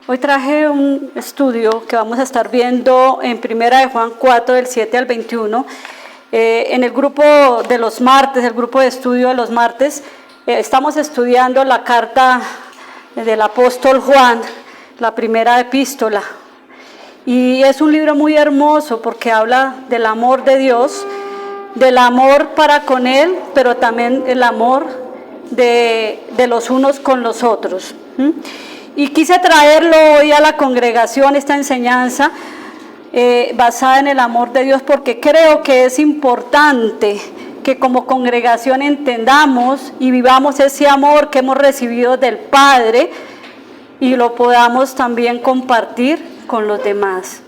Hoy traje un estudio que vamos a estar viendo en 1 de Juan 4, del 7 al 21. En el grupo de los martes, el grupo de estudio de los martes, estamos estudiando la carta del apóstol Juan, la primera epístola. Y es un libro muy hermoso porque habla del amor de Dios, del amor para con Él, pero también el amor de los unos con los otros. Y quise traerlo hoy a la congregación, esta enseñanza basada en el amor de Dios, porque creo que es importante que como congregación entendamos y vivamos ese amor que hemos recibido del Padre y lo podamos también compartir con los demás,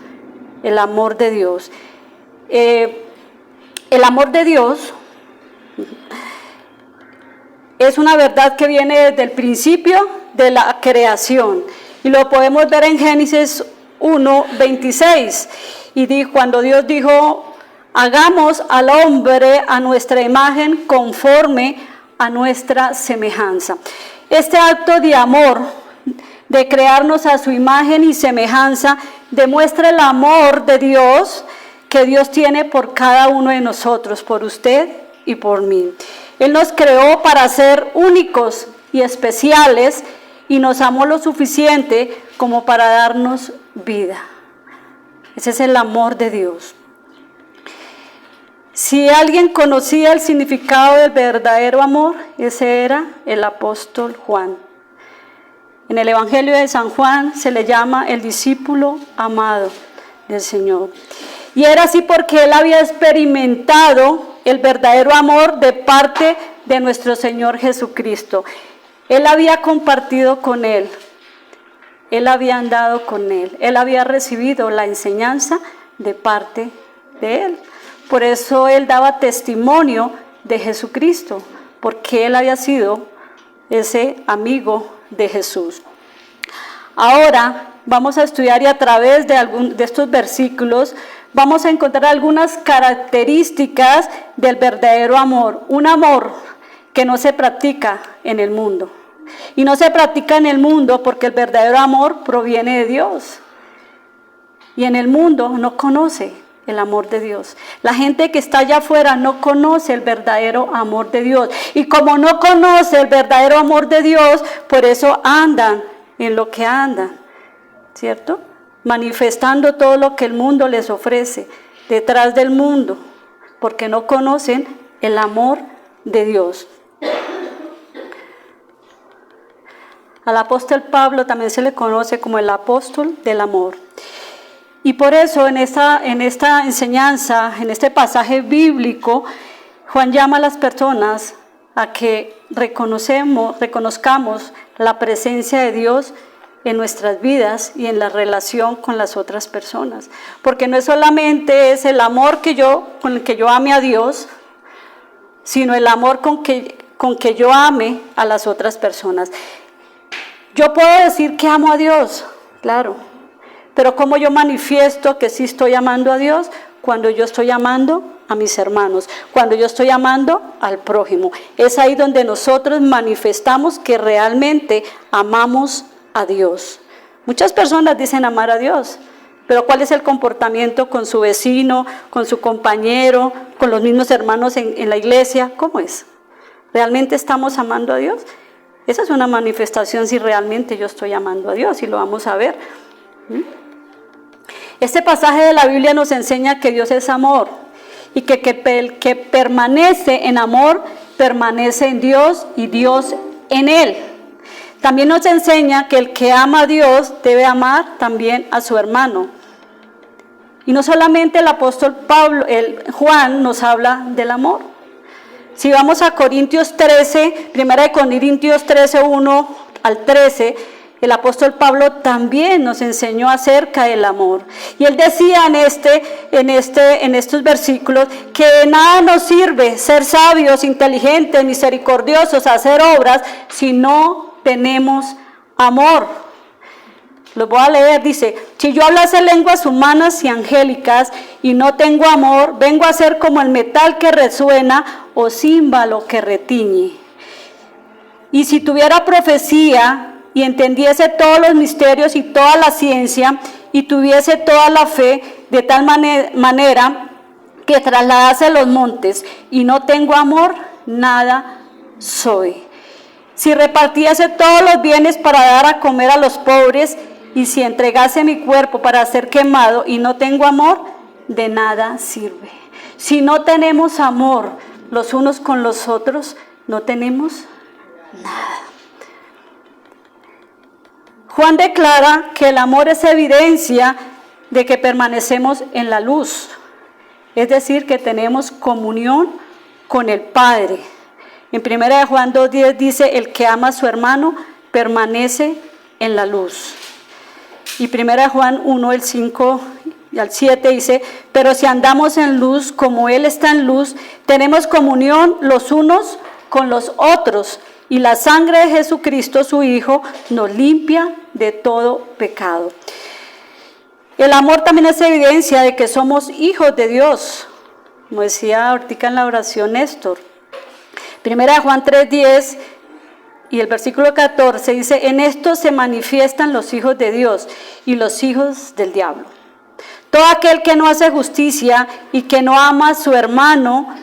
el amor de Dios. El amor de Dios es una verdad que viene desde el principio de la creación y lo podemos ver en Génesis 1:26 y cuando Dios dijo: hagamos al hombre a nuestra imagen conforme a nuestra semejanza. Este acto de amor, de crearnos a su imagen y semejanza, demuestra el amor de Dios que Dios tiene por cada uno de nosotros, por usted y por mí. Él nos creó para ser únicos y especiales y nos amó lo suficiente como para darnos vida. Ese es el amor de Dios. Si alguien conocía el significado del verdadero amor, ese era el apóstol Juan. En el Evangelio de San Juan se le llama el discípulo amado del Señor. Y era así porque él había experimentado el verdadero amor de parte de nuestro Señor Jesucristo. Él había compartido con Él, Él había andado con Él, Él había recibido la enseñanza de parte de Él. Por eso Él daba testimonio de Jesucristo, porque Él había sido ese amigo de Jesús. Ahora vamos a estudiar y a través de estos versículos vamos a encontrar algunas características del verdadero amor. Un amor que no se practica en el mundo. Y no se practica en el mundo porque el verdadero amor proviene de Dios. Y en el mundo no conoce el amor de Dios. La gente que está allá afuera no conoce el verdadero amor de Dios. Y como no conoce el verdadero amor de Dios, por eso andan en lo que andan, ¿cierto? Manifestando todo lo que el mundo les ofrece, detrás del mundo, porque no conocen el amor de Dios. Al apóstol Pablo también se le conoce como el apóstol del amor. Y por eso en esta enseñanza, en este pasaje bíblico, Juan llama a las personas a que reconozcamos la presencia de Dios en nuestras vidas y en la relación con las otras personas. Porque no es solamente es el amor con el que yo ame a Dios, sino el amor con que yo ame a las otras personas. Yo puedo decir que amo a Dios, claro, pero ¿cómo yo manifiesto que sí estoy amando a Dios? Cuando yo estoy amando a mis hermanos, cuando yo estoy amando al prójimo. Es ahí donde nosotros manifestamos que realmente amamos a Dios. Muchas personas dicen amar a Dios, pero ¿cuál es el comportamiento con su vecino, con su compañero, con los mismos hermanos en la iglesia? ¿Cómo es? ¿Realmente estamos amando a Dios? Esa es una manifestación si realmente yo estoy amando a Dios y lo vamos a ver. Este pasaje de la Biblia nos enseña que Dios es amor y que el que permanece en amor permanece en Dios y Dios en él. También nos enseña que el que ama a Dios debe amar también a su hermano. Y no solamente el apóstol Juan nos habla del amor. Si vamos a Corintios 13, 1 Corintios 13, 1 al 13, el apóstol Pablo también nos enseñó acerca del amor. Y él decía en estos versículos que de nada nos sirve ser sabios, inteligentes, misericordiosos, hacer obras, si no tenemos amor. Lo voy a leer, dice: si yo hablase lenguas humanas y angélicas y no tengo amor, vengo a ser como el metal que resuena o címbalo que retiñe. Y si tuviera profecía y entendiese todos los misterios y toda la ciencia, y tuviese toda la fe, de tal manera que trasladase los montes, y no tengo amor, nada soy. Si repartiese todos los bienes para dar a comer a los pobres, y si entregase mi cuerpo para ser quemado, y no tengo amor, de nada sirve. Si no tenemos amor los unos con los otros, no tenemos nada. Juan declara que el amor es evidencia de que permanecemos en la luz, es decir, que tenemos comunión con el Padre. En 1 Juan 2:10 dice, el que ama a su hermano permanece en la luz. Y 1 Juan 1, el 5 y al 7 dice, pero si andamos en luz como Él está en luz, tenemos comunión los unos con los otros, y la sangre de Jesucristo, su Hijo, nos limpia de todo pecado. El amor también es evidencia de que somos hijos de Dios, como decía ahorita en la oración Néstor. 1 Juan 3:10 y el versículo 14 dice, en esto se manifiestan los hijos de Dios y los hijos del diablo. Todo aquel que no hace justicia y que no ama a su hermano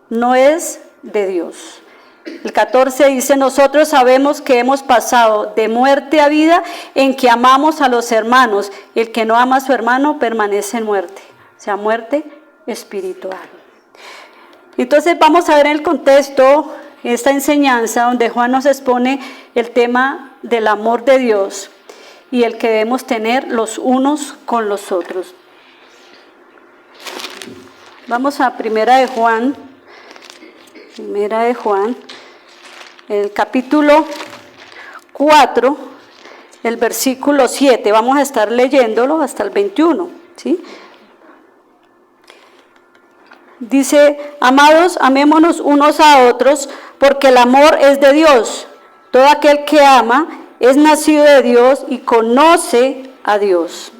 no es de Dios. El 14 dice, nosotros sabemos que hemos pasado de muerte a vida en que amamos a los hermanos. El que no ama a su hermano permanece en muerte, o sea, muerte espiritual. Entonces vamos a ver en el contexto esta enseñanza donde Juan nos expone el tema del amor de Dios y el que debemos tener los unos con los otros. Vamos a Primera de Juan, el capítulo 4, el versículo 7. Vamos a estar leyéndolo hasta el 21, ¿sí? Dice, amados, amémonos unos a otros, porque el amor es de Dios. Todo aquel que ama es nacido de Dios y conoce a Dios.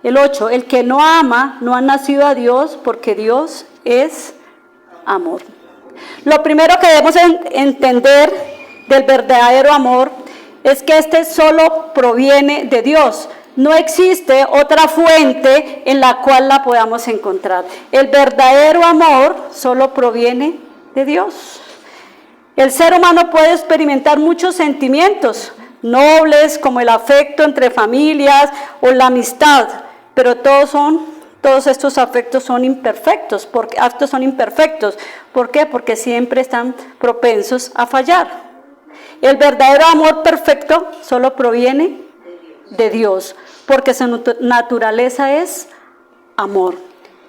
El 8, el que no ama no ha nacido a Dios, porque Dios es amor. Lo primero que debemos entender del verdadero amor es que este solo proviene de Dios. No existe otra fuente en la cual la podamos encontrar. El verdadero amor solo proviene de Dios. El ser humano puede experimentar muchos sentimientos nobles, como el afecto entre familias o la amistad, pero todos estos afectos son imperfectos. ¿Por qué? Porque siempre están propensos a fallar. El verdadero amor perfecto solo proviene de Dios, porque su naturaleza es amor.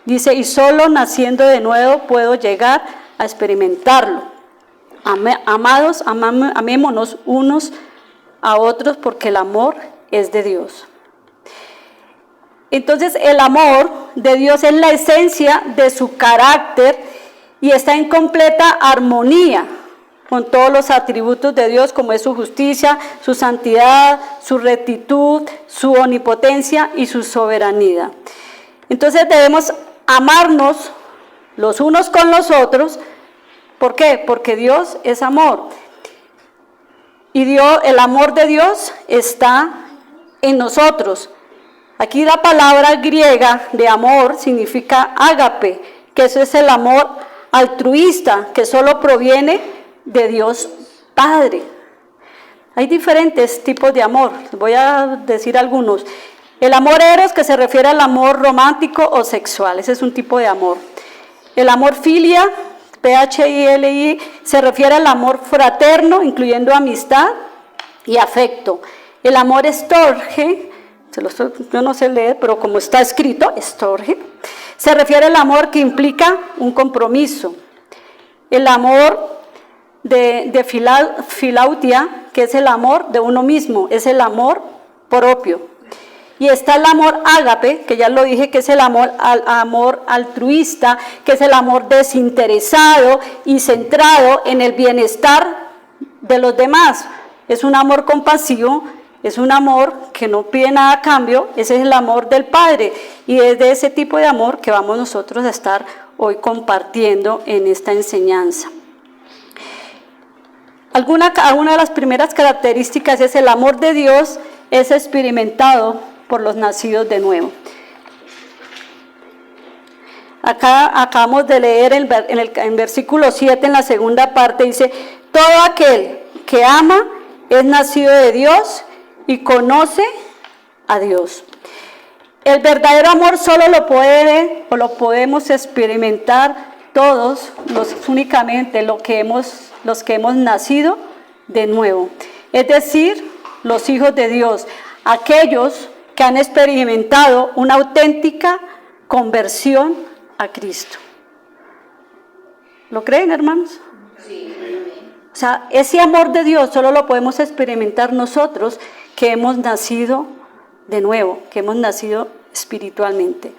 Dice, y solo naciendo de nuevo puedo llegar a experimentarlo. Amados, amémonos unos a otros, porque el amor es de Dios. Entonces el amor de Dios es la esencia de su carácter y está en completa armonía con todos los atributos de Dios, como es su justicia, su santidad, su rectitud, su omnipotencia y su soberanía. Entonces debemos amarnos los unos con los otros. ¿Por qué? Porque Dios es amor. Y el amor de Dios está en nosotros. Aquí la palabra griega de amor significa ágape, que eso es el amor altruista, que solo proviene de Dios Padre. Hay diferentes tipos de amor, voy a decir algunos. El amor eros, que se refiere al amor romántico o sexual, ese es un tipo de amor. El amor filia, PHILI, se refiere al amor fraterno, incluyendo amistad y afecto. El amor estorge, yo no sé leer, pero como está escrito, estorge, se refiere al amor que implica un compromiso. El amor de filautia, que es el amor de uno mismo, es el amor propio. Y está el amor ágape, que ya lo dije, que es el amor altruista, que es el amor desinteresado y centrado en el bienestar de los demás. Es un amor compasivo, es un amor que no pide nada a cambio, ese es el amor del Padre. Y es de ese tipo de amor que vamos nosotros a estar hoy compartiendo en esta enseñanza. Una de las primeras características es el amor de Dios es experimentado por los nacidos de nuevo. Acá acabamos de leer en versículo 7, en la segunda parte, dice: todo aquel que ama es nacido de Dios y conoce a Dios. El verdadero amor solo lo podemos experimentar todos, únicamente los que hemos nacido de nuevo. Es decir, los hijos de Dios, aquellos que han experimentado una auténtica conversión a Cristo. ¿Lo creen, hermanos? Sí. O sea, ese amor de Dios solo lo podemos experimentar nosotros que hemos nacido de nuevo, que hemos nacido espiritualmente.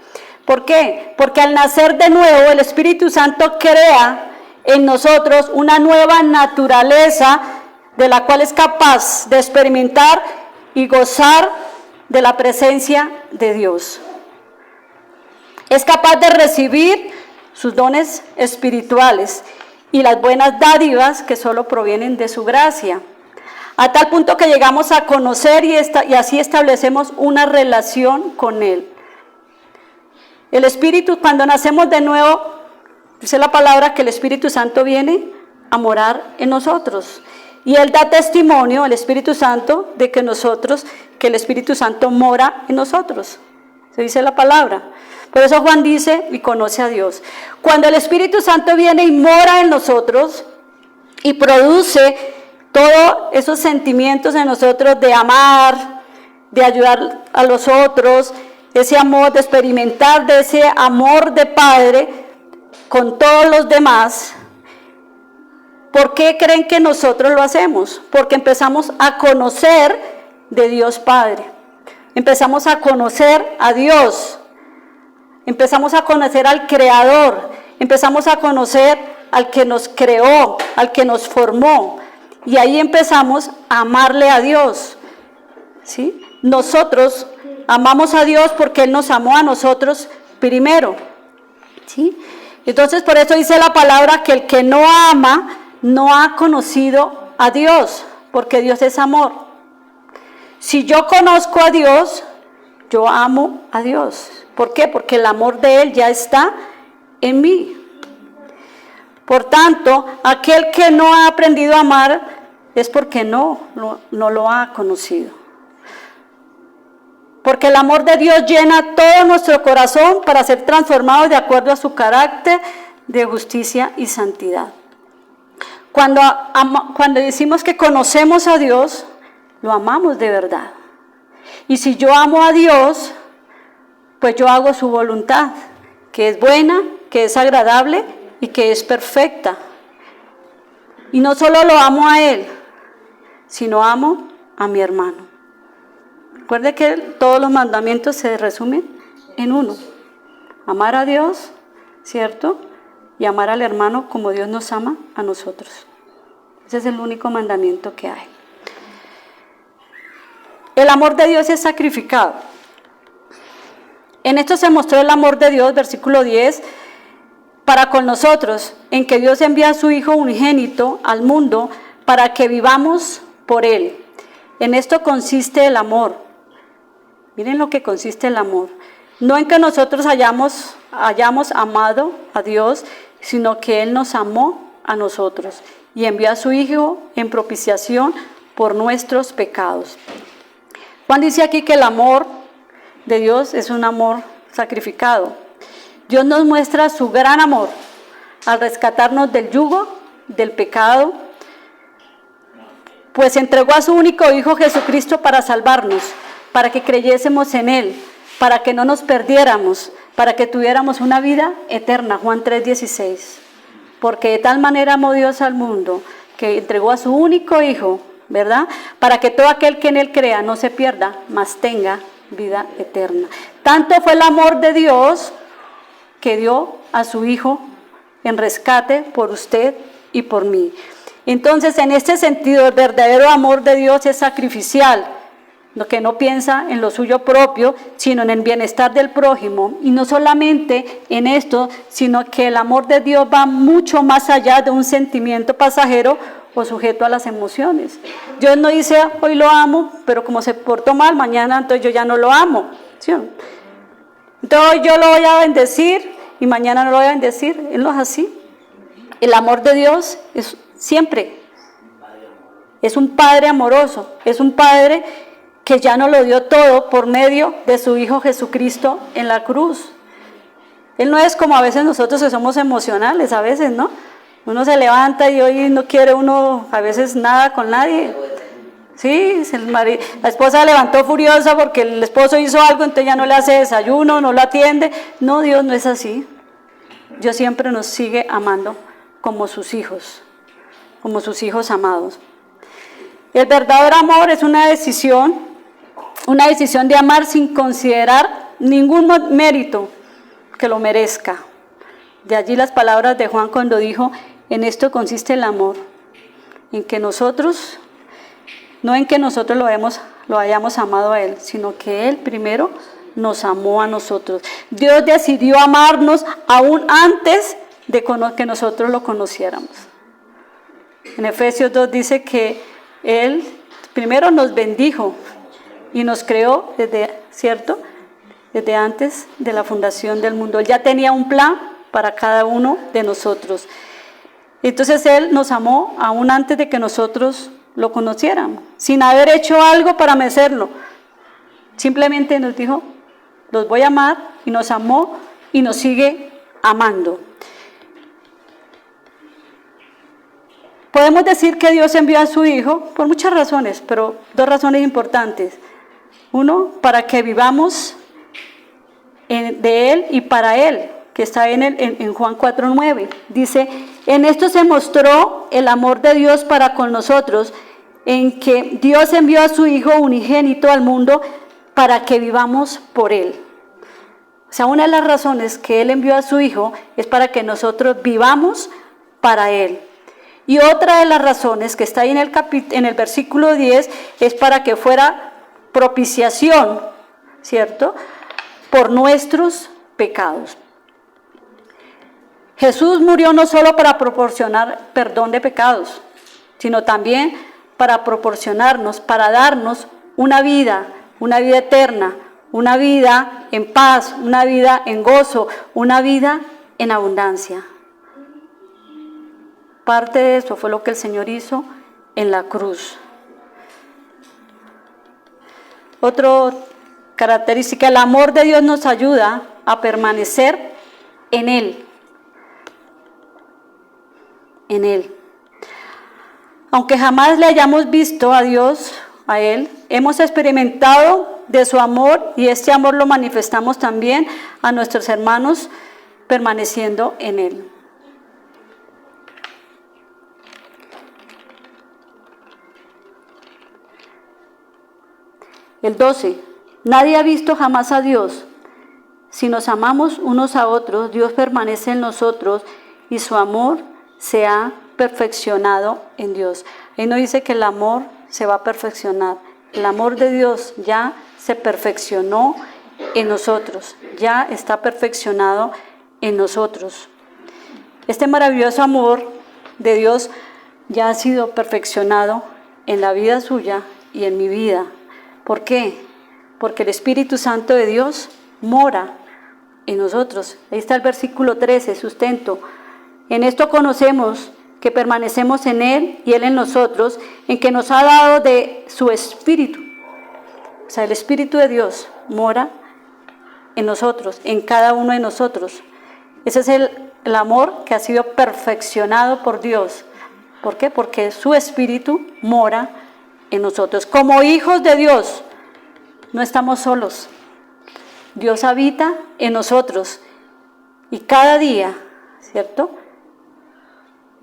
¿Por qué? Porque al nacer de nuevo el Espíritu Santo crea en nosotros una nueva naturaleza de la cual es capaz de experimentar y gozar de la presencia de Dios. Es capaz de recibir sus dones espirituales y las buenas dádivas que solo provienen de su gracia, a tal punto que llegamos a conocer y así establecemos una relación con Él. El Espíritu, cuando nacemos de nuevo, dice la palabra que el Espíritu Santo viene a morar en nosotros. Y Él da testimonio, el Espíritu Santo, de que el Espíritu Santo mora en nosotros. Se dice la palabra. Por eso Juan dice, y conoce a Dios. Cuando el Espíritu Santo viene y mora en nosotros y produce todos esos sentimientos en nosotros de amar, de ayudar a los otros, ese amor, de experimentar de ese amor de Padre con todos los demás. ¿Por qué creen que nosotros lo hacemos? Porque empezamos a conocer de Dios Padre. Empezamos a conocer a Dios. Empezamos a conocer al Creador. Empezamos a conocer al que nos creó, al que nos formó. Y ahí empezamos a amarle a Dios. ¿Sí? Nosotros amamos a Dios porque Él nos amó a nosotros primero. ¿Sí? Entonces por eso dice la palabra que el que no ama no ha conocido a Dios, porque Dios es amor. Si yo conozco a Dios, yo amo a Dios. ¿Por qué? Porque el amor de Él ya está en mí. Por tanto, aquel que no ha aprendido a amar es porque no lo ha conocido. Porque el amor de Dios llena todo nuestro corazón para ser transformados de acuerdo a su carácter de justicia y santidad. Cuando decimos que conocemos a Dios, lo amamos de verdad. Y si yo amo a Dios, pues yo hago su voluntad, que es buena, que es agradable y que es perfecta. Y no solo lo amo a Él, sino amo a mi hermano. Recuerde que todos los mandamientos se resumen en uno. Amar a Dios, ¿cierto? Y amar al hermano como Dios nos ama a nosotros. Ese es el único mandamiento que hay. El amor de Dios es sacrificado. En esto se mostró el amor de Dios, versículo 10, para con nosotros, en que Dios envía a su Hijo unigénito al mundo para que vivamos por Él. En esto consiste el amor. Miren lo que consiste el amor. No en que nosotros hayamos amado a Dios, sino que Él nos amó a nosotros y envió a su Hijo en propiciación por nuestros pecados. Juan dice aquí que el amor de Dios es un amor sacrificado. Dios nos muestra su gran amor al rescatarnos del yugo, del pecado, pues entregó a su único Hijo Jesucristo para salvarnos, para que creyésemos en Él, para que no nos perdiéramos, para que tuviéramos una vida eterna. Juan 3:16. Porque de tal manera amó Dios al mundo, que entregó a su único Hijo, ¿verdad? Para que todo aquel que en Él crea no se pierda, mas tenga vida eterna. Tanto fue el amor de Dios que dio a su Hijo en rescate por usted y por mí. Entonces, en este sentido, el verdadero amor de Dios es sacrificial, lo que no piensa en lo suyo propio, sino en el bienestar del prójimo. Y no solamente en esto, sino que el amor de Dios va mucho más allá de un sentimiento pasajero o sujeto a las emociones. Dios no dice, hoy lo amo, pero como se portó mal, mañana entonces yo ya no lo amo. ¿Sí? Entonces hoy yo lo voy a bendecir y mañana no lo voy a bendecir. Él no es así. El amor de Dios es siempre. Es un Padre amoroso, es un Padre que ya nos lo dio todo por medio de su Hijo Jesucristo en la cruz. Él no es como a veces nosotros que somos emocionales, a veces, ¿no? Uno se levanta y hoy no quiere uno a veces nada con nadie. Sí, la esposa levantó furiosa porque el esposo hizo algo, entonces ya no le hace desayuno, no lo atiende. No, Dios no es así. Dios siempre nos sigue amando como sus hijos amados. El verdadero amor es una decisión de amar sin considerar ningún mérito que lo merezca. De allí las palabras de Juan cuando dijo, en esto consiste el amor, en que nosotros, no en que nosotros lo hayamos amado a Él, sino que Él primero nos amó a nosotros. Dios decidió amarnos aún antes de que nosotros lo conociéramos. En Efesios 2 dice que Él primero nos bendijo y nos creó desde antes de la fundación del mundo. Él ya tenía un plan para cada uno de nosotros. Entonces Él nos amó aún antes de que nosotros lo conociéramos, sin haber hecho algo para merecerlo. Simplemente nos dijo, los voy a amar, y nos amó y nos sigue amando. Podemos decir que Dios envió a su Hijo por muchas razones, pero dos razones importantes. Uno, para que vivamos de Él y para Él, que está en Juan 4:9. Dice, en esto se mostró el amor de Dios para con nosotros, en que Dios envió a su Hijo unigénito al mundo para que vivamos por Él. O sea, una de las razones que Él envió a su Hijo es para que nosotros vivamos para Él. Y otra de las razones que está ahí en el versículo 10 es para que fuera propiciación, ¿cierto?, por nuestros pecados. Jesús murió no solo para proporcionar perdón de pecados, sino también para proporcionarnos, para darnos una vida eterna, una vida en paz, una vida en gozo, una vida en abundancia. Parte de eso fue lo que el Señor hizo en la cruz. Otra característica, el amor de Dios nos ayuda a permanecer en Él. En Él. Aunque jamás le hayamos visto a Dios, a Él, hemos experimentado de su amor y este amor lo manifestamos también a nuestros hermanos permaneciendo en Él. El 12. Nadie ha visto jamás a Dios. Si nos amamos unos a otros, Dios permanece en nosotros y su amor se ha perfeccionado en Dios. Ahí no dice que el amor se va a perfeccionar. El amor de Dios ya se perfeccionó en nosotros, ya está perfeccionado en nosotros. Este maravilloso amor de Dios ya ha sido perfeccionado en la vida suya y en mi vida. ¿Por qué? Porque el Espíritu Santo de Dios mora en nosotros. Ahí está el versículo 13, sustento. En esto conocemos que permanecemos en Él y Él en nosotros, en que nos ha dado de su Espíritu. O sea, el Espíritu de Dios mora en nosotros, en cada uno de nosotros. Ese es el amor que ha sido perfeccionado por Dios. ¿Por qué? Porque su Espíritu mora en nosotros. Como hijos de Dios, no estamos solos. Dios habita en nosotros. Y cada día, ¿cierto?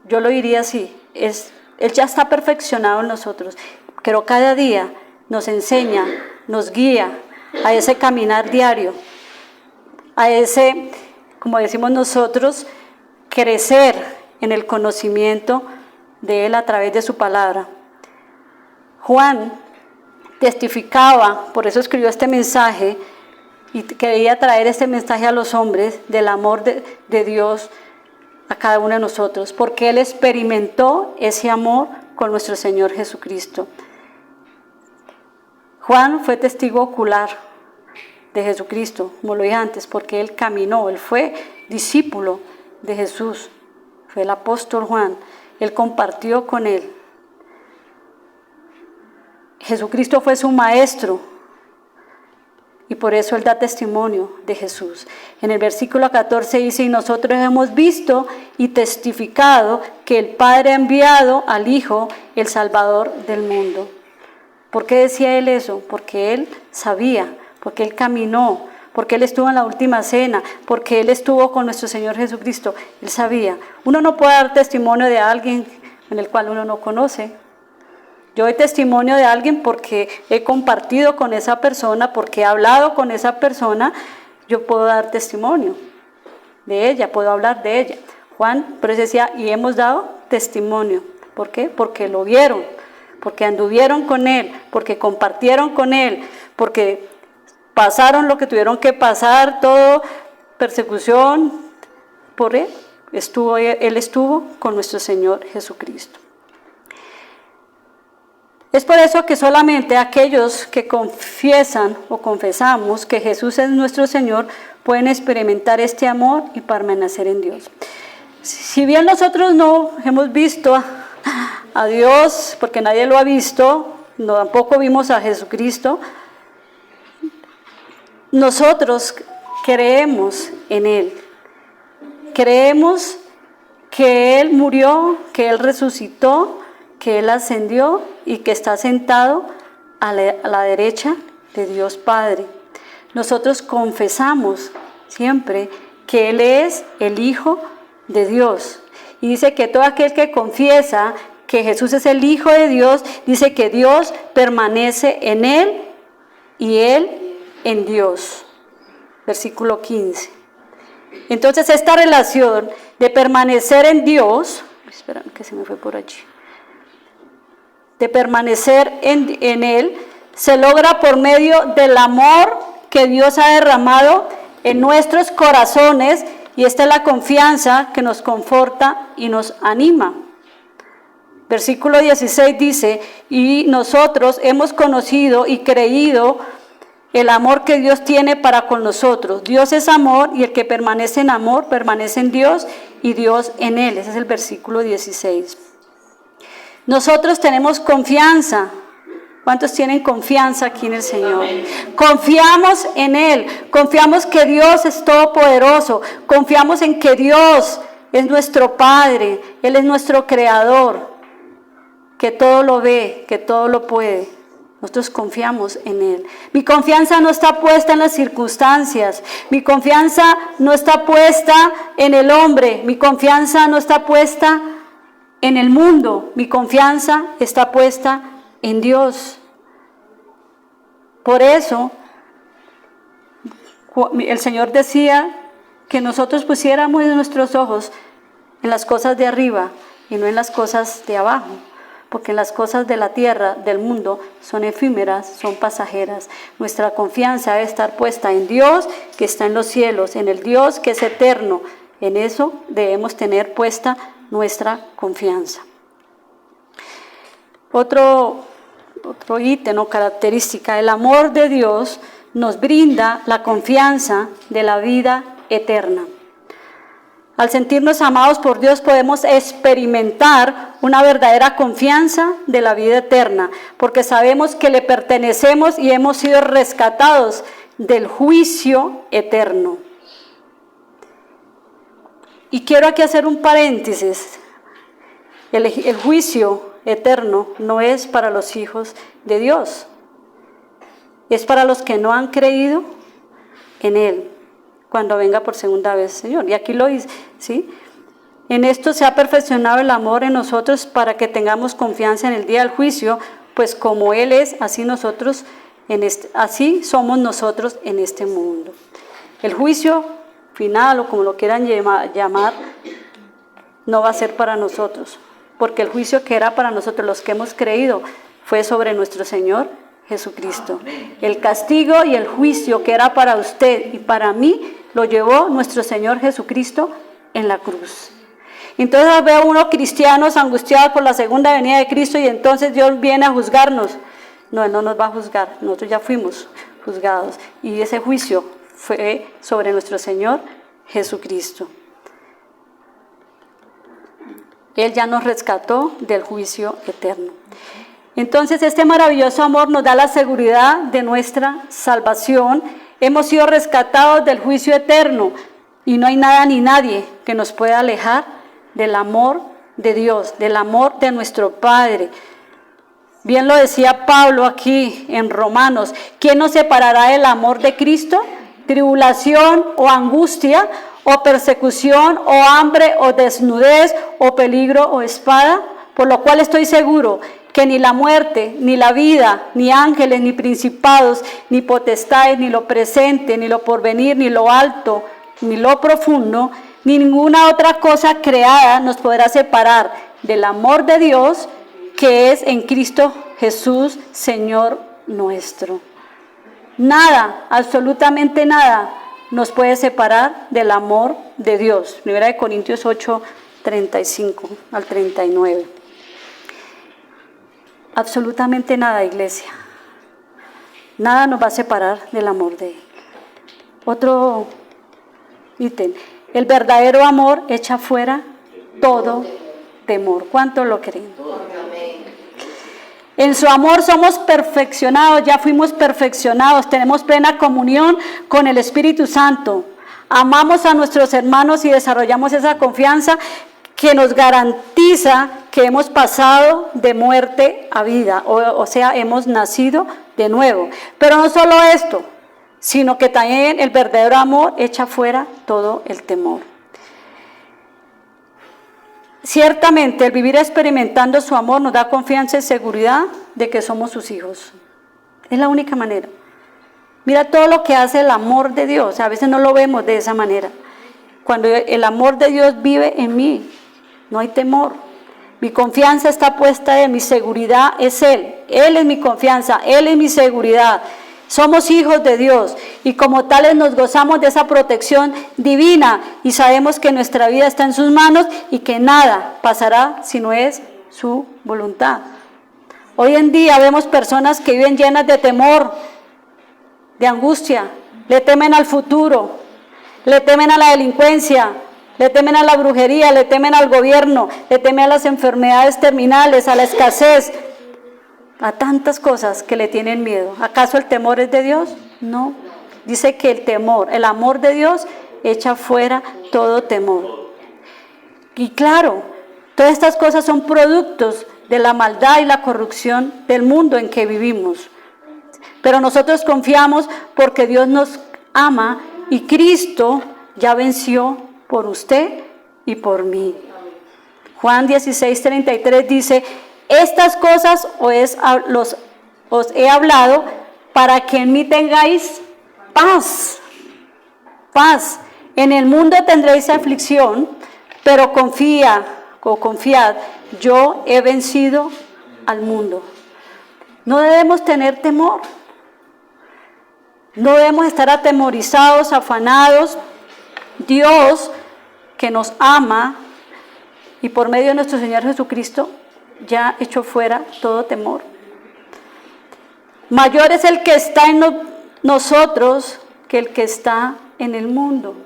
Yo lo diría así, Él ya está perfeccionado en nosotros, pero cada día nos enseña, nos guía a ese caminar diario, a ese, como decimos nosotros, crecer en el conocimiento de Él a través de su palabra. Juan testificaba, por eso escribió este mensaje, y quería traer este mensaje a los hombres del amor de Dios, a cada uno de nosotros, porque Él experimentó ese amor con nuestro Señor Jesucristo. Juan fue testigo ocular de Jesucristo, como lo dije antes, porque él caminó, él fue discípulo de Jesús, fue el apóstol Juan, él compartió con él. Jesucristo fue su maestro y por eso él da testimonio de Jesús. En el versículo 14 dice, y nosotros hemos visto y testificado que el Padre ha enviado al Hijo, el Salvador del mundo. ¿Por qué decía él eso? Porque él sabía, porque él caminó, porque él estuvo en la última cena, porque él estuvo con nuestro Señor Jesucristo. Él sabía. Uno no puede dar testimonio de alguien en el cual uno no conoce. Yo doy testimonio de alguien porque he compartido con esa persona, porque he hablado con esa persona. Yo puedo dar testimonio de ella, puedo hablar de ella. Juan, por eso decía, y hemos dado testimonio. ¿Por qué? Porque lo vieron, porque anduvieron con él, porque compartieron con él, porque pasaron lo que tuvieron que pasar, todo, persecución, por él estuvo con nuestro Señor Jesucristo. Es por eso que solamente aquellos que confiesan o confesamos que Jesús es nuestro Señor pueden experimentar este amor y permanecer en Dios. Si bien nosotros no hemos visto a Dios, porque nadie lo ha visto, no, tampoco vimos a Jesucristo, nosotros creemos en Él. Creemos que Él murió, que Él resucitó, que Él ascendió y que está sentado a la derecha de Dios Padre. Nosotros confesamos siempre que Él es el Hijo de Dios. Y dice que todo aquel que confiesa que Jesús es el Hijo de Dios, dice que Dios permanece en Él y Él en Dios. Versículo 15. Entonces esta relación de permanecer en Dios, espera que se me fue por allí, de permanecer en Él, se logra por medio del amor que Dios ha derramado en nuestros corazones, y esta es la confianza que nos conforta y nos anima. Versículo 16 dice, y nosotros hemos conocido y creído el amor que Dios tiene para con nosotros. Dios es amor, y el que permanece en amor permanece en Dios y Dios en él. Ese es el versículo 16. Nosotros tenemos confianza. ¿Cuántos tienen confianza aquí en el Señor? Confiamos en Él, confiamos que Dios es todopoderoso, confiamos en que Dios es nuestro Padre, Él es nuestro Creador, que todo lo ve, que todo lo puede. Nosotros confiamos en Él. Mi confianza no está puesta en las circunstancias, mi confianza no está puesta en el hombre, mi confianza no está puesta en el mundo, mi confianza está puesta en Dios. Por eso el Señor decía que nosotros pusiéramos nuestros ojos en las cosas de arriba y no en las cosas de abajo, porque las cosas de la tierra, del mundo, son efímeras, son pasajeras. Nuestra confianza debe estar puesta en Dios que está en los cielos, en el Dios que es eterno. En eso debemos tener puesta nuestra confianza. Otro ítem o característica, el amor de Dios nos brinda la confianza de la vida eterna. Al sentirnos amados por Dios podemos experimentar una verdadera confianza de la vida eterna, porque sabemos que le pertenecemos y hemos sido rescatados del juicio eterno. Y quiero aquí hacer un paréntesis. El juicio eterno no es para los hijos de Dios, es para los que no han creído en Él cuando venga por segunda vez, Señor. Y aquí lo dice, ¿sí? En esto se ha perfeccionado el amor en nosotros para que tengamos confianza en el día del juicio, pues como Él es, así somos nosotros en este mundo. El juicio final, o como lo quieran llamar, no va a ser para nosotros, porque el juicio que era para nosotros, los que hemos creído, fue sobre nuestro Señor Jesucristo. El castigo y el juicio que era para usted y para mí, lo llevó nuestro Señor Jesucristo en la cruz. Entonces veo unos cristianos angustiados por la segunda venida de Cristo y entonces Dios viene a juzgarnos. No, Él no nos va a juzgar, nosotros ya fuimos juzgados y ese juicio fue sobre nuestro Señor Jesucristo. Él ya nos rescató del juicio eterno. Entonces este maravilloso amor nos da la seguridad de nuestra salvación. Hemos sido rescatados del juicio eterno y no hay nada ni nadie que nos pueda alejar del amor de Dios, del amor de nuestro Padre. Bien lo decía Pablo aquí en Romanos, ¿quién nos separará del amor de Cristo? Tribulación o angustia o persecución o hambre o desnudez o peligro o espada, por lo cual estoy seguro que ni la muerte, ni la vida, ni ángeles, ni principados, ni potestades, ni lo presente, ni lo porvenir, ni lo alto, ni lo profundo, ni ninguna otra cosa creada nos podrá separar del amor de Dios que es en Cristo Jesús, Señor nuestro. Nada, absolutamente nada, nos puede separar del amor de Dios. 1 Corintios 8, 35 al 39. Absolutamente nada, iglesia. Nada nos va a separar del amor de Él. Otro ítem. El verdadero amor echa fuera todo temor. ¿Cuánto lo creen? En su amor somos perfeccionados, ya fuimos perfeccionados, tenemos plena comunión con el Espíritu Santo. Amamos a nuestros hermanos y desarrollamos esa confianza que nos garantiza que hemos pasado de muerte a vida, o sea, hemos nacido de nuevo. Pero no solo esto, sino que también el verdadero amor echa fuera todo el temor. Ciertamente, el vivir experimentando su amor nos da confianza y seguridad de que somos sus hijos. Es la única manera. Mira todo lo que hace el amor de Dios. A veces no lo vemos de esa manera. Cuando el amor de Dios vive en mí, no hay temor. Mi confianza está puesta en mi seguridad, es Él. Él es mi confianza, Él es mi seguridad. Somos hijos de Dios y como tales nos gozamos de esa protección divina y sabemos que nuestra vida está en sus manos y que nada pasará si no es su voluntad. Hoy en día vemos personas que viven llenas de temor, de angustia, le temen al futuro, le temen a la delincuencia, le temen a la brujería, le temen al gobierno, le temen a las enfermedades terminales, a la escasez, a tantas cosas que le tienen miedo. ¿Acaso el temor es de Dios? No. Dice que el temor, el amor de Dios echa fuera todo temor. Y claro, todas estas cosas son productos de la maldad y la corrupción del mundo en que vivimos. Pero nosotros confiamos porque Dios nos ama y Cristo ya venció por usted y por mí. Juan 16:33 dice: estas cosas os he hablado para que en mí tengáis paz. Paz. En el mundo tendréis aflicción, pero confiad, yo he vencido al mundo. No debemos tener temor. No debemos estar atemorizados, afanados. Dios, que nos ama, y por medio de nuestro Señor Jesucristo, ya echó fuera todo temor. Mayor es el que está en nosotros que el que está en el mundo.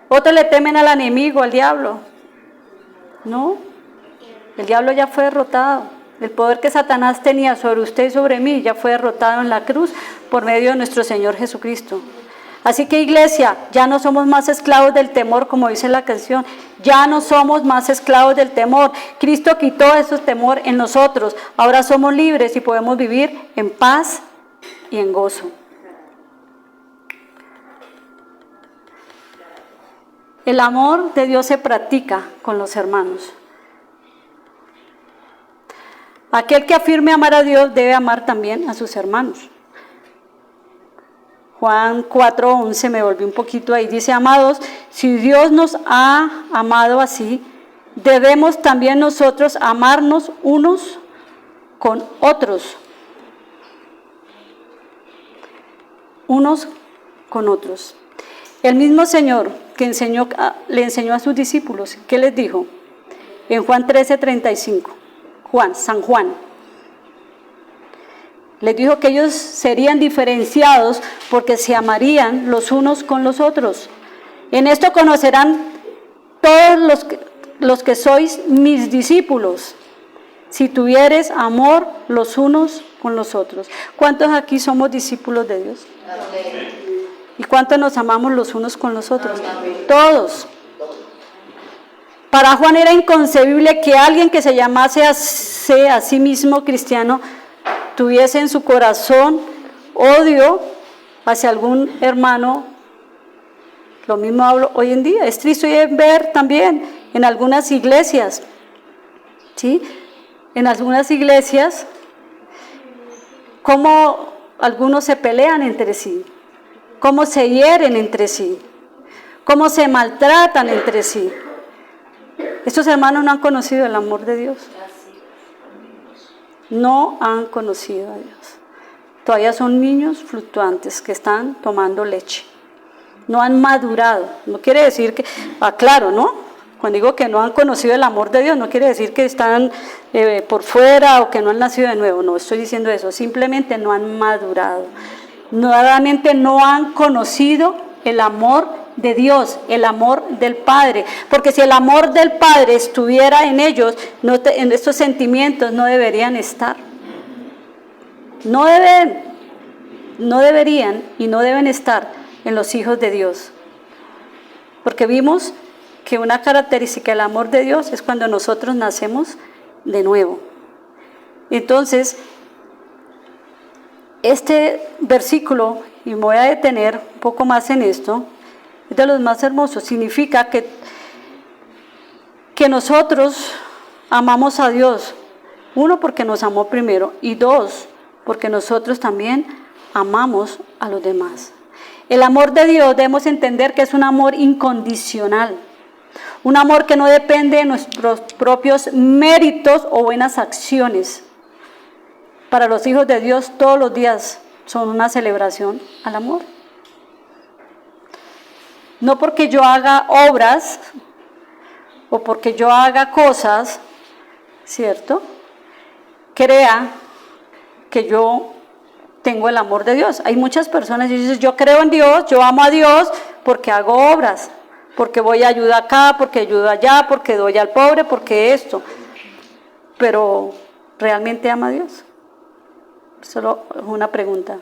Otros le temen al enemigo, al diablo. No, el diablo ya fue derrotado. El poder que Satanás tenía sobre usted y sobre mí ya fue derrotado en la cruz por medio de nuestro Señor Jesucristo. Así que, iglesia, ya no somos más esclavos del temor, como dice la canción. Ya no somos más esclavos del temor. Cristo quitó ese temor en nosotros. Ahora somos libres y podemos vivir en paz y en gozo. El amor de Dios se practica con los hermanos. Aquel que afirme amar a Dios debe amar también a sus hermanos. Juan 4:11, me volví un poquito ahí, dice: amados, si Dios nos ha amado así, debemos también nosotros amarnos unos con otros. Unos con otros. El mismo Señor que le enseñó a sus discípulos. ¿Qué les dijo? En Juan 13:35, San Juan. Les dijo que ellos serían diferenciados porque se amarían los unos con los otros. En esto conocerán todos los que sois mis discípulos, si tuvieres amor los unos con los otros. ¿Cuántos aquí somos discípulos de Dios? ¿Y cuántos nos amamos los unos con los otros? Todos. Para Juan era inconcebible que alguien que se llamase a sí mismo cristiano tuviese en su corazón odio hacia algún hermano. Lo mismo hablo hoy en día. Es triste ver también en algunas iglesias, ¿sí? En algunas iglesias, cómo algunos se pelean entre sí, cómo se hieren entre sí, cómo se maltratan entre sí. Estos hermanos no han conocido el amor de Dios. No han conocido a Dios. Todavía son niños fluctuantes que están tomando leche. No han madurado. No quiere decir que, claro, ¿no? Cuando digo que no han conocido el amor de Dios, no quiere decir que están por fuera o que no han nacido de nuevo. No estoy diciendo eso. Simplemente no han madurado. Nuevamente no han conocido el amor de Dios, el amor del Padre. Porque si el amor del Padre estuviera en ellos, en estos sentimientos no deberían estar. No deberían y no deben estar en los hijos de Dios. Porque vimos que una característica del amor de Dios es cuando nosotros nacemos de nuevo. Entonces, este versículo, y me voy a detener un poco más en esto, es de los más hermosos. Significa que nosotros amamos a Dios, uno, porque nos amó primero, y dos, porque nosotros también amamos a los demás. El amor de Dios debemos entender que es un amor incondicional, un amor que no depende de nuestros propios méritos o buenas acciones. Para los hijos de Dios todos los días son una celebración al amor. No porque yo haga obras o porque yo haga cosas, ¿cierto? Crea que yo tengo el amor de Dios. Hay muchas personas que dicen, yo creo en Dios, yo amo a Dios porque hago obras, porque voy a ayudar acá, porque ayudo allá, porque doy al pobre, porque esto. Pero, ¿realmente ama a Dios? Solo una pregunta.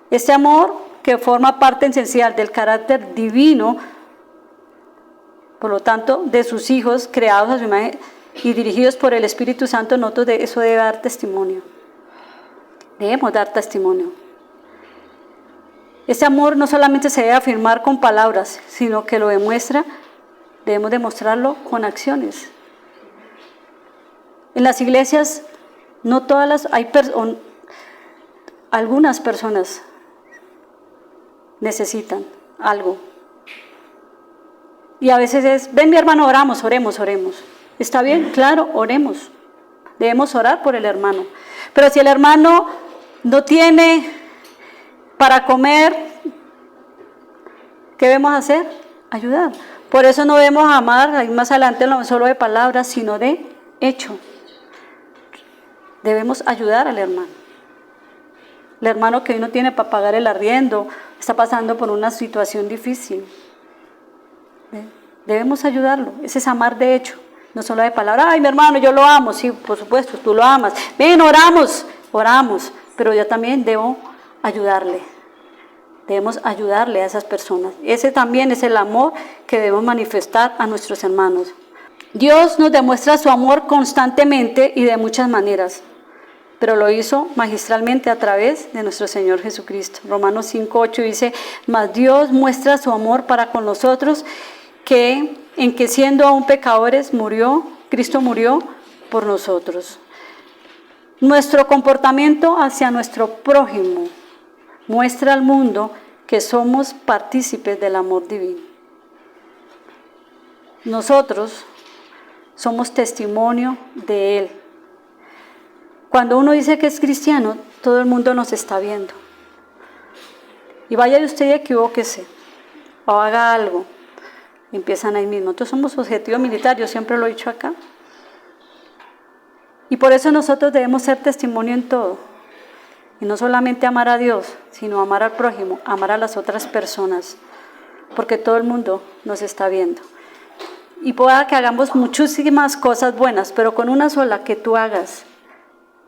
Este amor que forma parte esencial del carácter divino, por lo tanto, de sus hijos creados a su imagen y dirigidos por el Espíritu Santo, nosotros de eso debe dar testimonio. Debemos dar testimonio. Este amor no solamente se debe afirmar con palabras, sino que lo demuestra, debemos demostrarlo con acciones. En las iglesias, no todas algunas personas necesitan algo. Y a veces es, ven mi hermano, oremos. ¿Está bien? Claro, oremos. Debemos orar por el hermano. Pero si el hermano no tiene para comer, ¿qué debemos hacer? Ayudar. Por eso no debemos amar, ahí más adelante, no solo de palabras, sino de hecho. Debemos ayudar al hermano. El hermano que hoy no tiene para pagar el arriendo, está pasando por una situación difícil. Debemos ayudarlo. Ese es amar de hecho, no solo de palabras. Ay, mi hermano, yo lo amo. Sí, por supuesto, tú lo amas. Ven, oramos, pero yo también debo ayudarle. Debemos ayudarle a esas personas. Ese también es el amor que debemos manifestar a nuestros hermanos. Dios nos demuestra su amor constantemente y de muchas maneras, pero lo hizo magistralmente a través de nuestro Señor Jesucristo. Romanos 5:8 dice, mas Dios muestra su amor para con nosotros, en que siendo aún pecadores Cristo murió por nosotros. Nuestro comportamiento hacia nuestro prójimo muestra al mundo que somos partícipes del amor divino. Nosotros somos testimonio de Él. Cuando uno dice que es cristiano, todo el mundo nos está viendo. Y vaya usted y equivóquese, o haga algo, empiezan ahí mismo. Nosotros somos objetivo militar, yo siempre lo he dicho acá. Y por eso nosotros debemos ser testimonio en todo. Y no solamente amar a Dios, sino amar al prójimo, amar a las otras personas. Porque todo el mundo nos está viendo. Y pueda que hagamos muchísimas cosas buenas, pero con una sola que tú hagas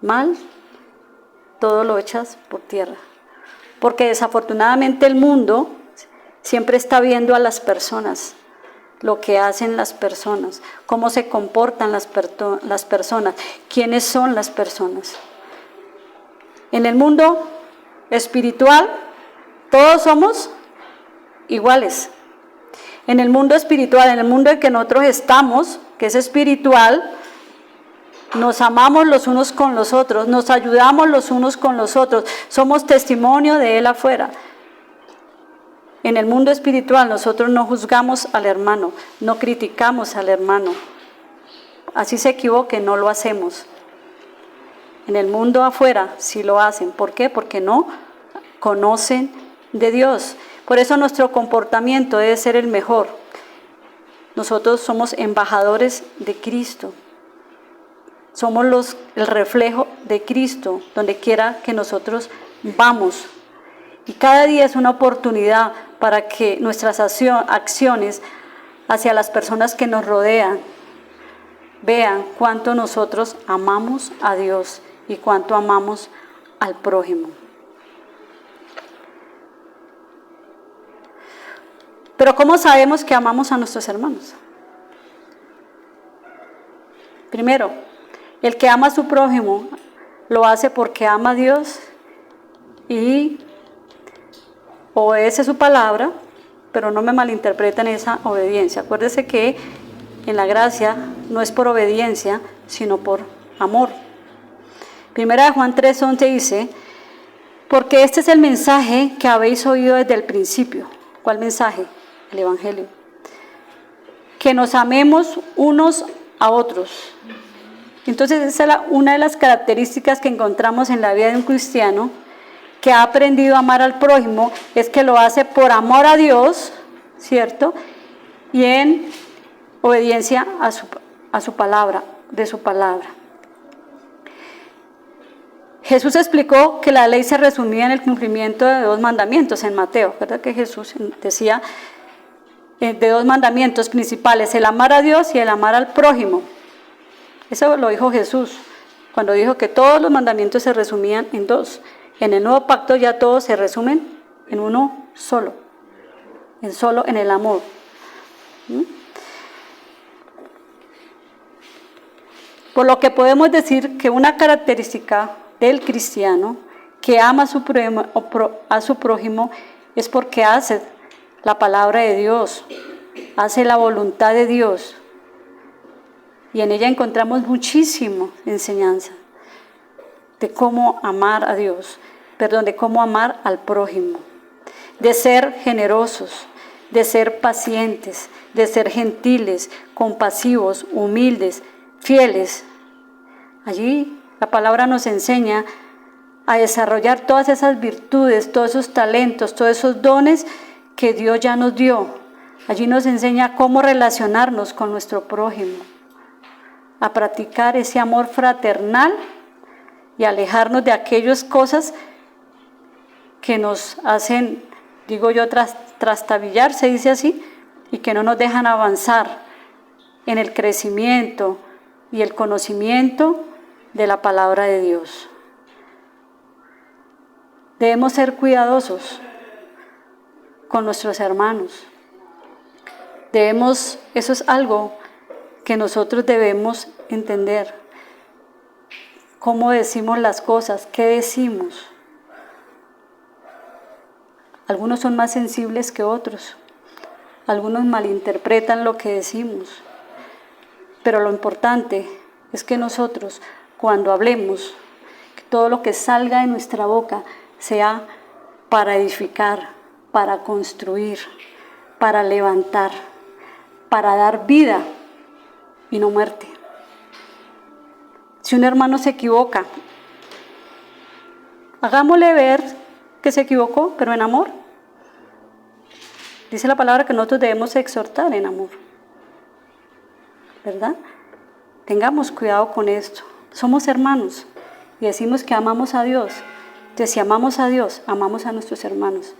mal, todo lo echas por tierra. Porque desafortunadamente el mundo siempre está viendo a las personas, lo que hacen las personas, cómo se comportan las personas, quiénes son las personas. En el mundo espiritual, todos somos iguales. En el mundo espiritual, en el mundo en que nosotros estamos, que es espiritual, nos amamos los unos con los otros, nos ayudamos los unos con los otros, somos testimonio de Él afuera. En el mundo espiritual nosotros no juzgamos al hermano, no criticamos al hermano. Así se equivoque, no lo hacemos. En el mundo afuera sí lo hacen. ¿Por qué? Porque no conocen de Dios. Por eso nuestro comportamiento debe ser el mejor. Nosotros somos embajadores de Cristo. Somos el reflejo de Cristo, donde quiera que nosotros vamos. Y cada día es una oportunidad para que nuestras acciones hacia las personas que nos rodean vean cuánto nosotros amamos a Dios y cuánto amamos al prójimo. Pero ¿cómo sabemos que amamos a nuestros hermanos? Primero, el que ama a su prójimo lo hace porque ama a Dios y obedece su palabra, pero no me malinterpreten esa obediencia. Acuérdese que en la gracia no es por obediencia, sino por amor. Primera de Juan 3:11 dice, porque este es el mensaje que habéis oído desde el principio. ¿Cuál mensaje? El Evangelio. Que nos amemos unos a otros. Entonces esa es una de las características que encontramos en la vida de un cristiano que ha aprendido a amar al prójimo, es que lo hace por amor a Dios, ¿cierto? Y en obediencia a su palabra, de su palabra. Jesús explicó que la ley se resumía en el cumplimiento de 2 mandamientos en Mateo, ¿verdad? Que Jesús decía de 2 mandamientos principales, el amar a Dios y el amar al prójimo. Eso lo dijo Jesús, cuando dijo que todos los mandamientos se resumían en 2. En el nuevo pacto ya todos se resumen en uno solo, en el amor. Por lo que podemos decir que una característica del cristiano que ama a su prójimo es porque hace la palabra de Dios, hace la voluntad de Dios. Y en ella encontramos muchísima enseñanza de cómo amar a Dios, de cómo amar al prójimo, de ser generosos, de ser pacientes, de ser gentiles, compasivos, humildes, fieles. Allí la palabra nos enseña a desarrollar todas esas virtudes, todos esos talentos, todos esos dones que Dios ya nos dio. Allí nos enseña cómo relacionarnos con nuestro prójimo, a practicar ese amor fraternal y alejarnos de aquellas cosas que nos hacen, digo yo, trastabillar, se dice así, y que no nos dejan avanzar en el crecimiento y el conocimiento de la palabra de Dios. Debemos ser cuidadosos con nuestros hermanos. Eso es algo que nosotros debemos entender. Cómo decimos las cosas, qué decimos. Algunos son más sensibles que otros. Algunos malinterpretan lo que decimos. Pero lo importante es que nosotros, cuando hablemos, que todo lo que salga de nuestra boca sea para edificar, para construir, para levantar, para dar vida y no muerte. Si un hermano se equivoca, hagámosle ver que se equivocó, pero en amor. Dice la palabra que nosotros debemos exhortar en amor, ¿verdad? Tengamos cuidado con esto. Somos hermanos y decimos que amamos a Dios. Entonces, si amamos a Dios, amamos a nuestros hermanos.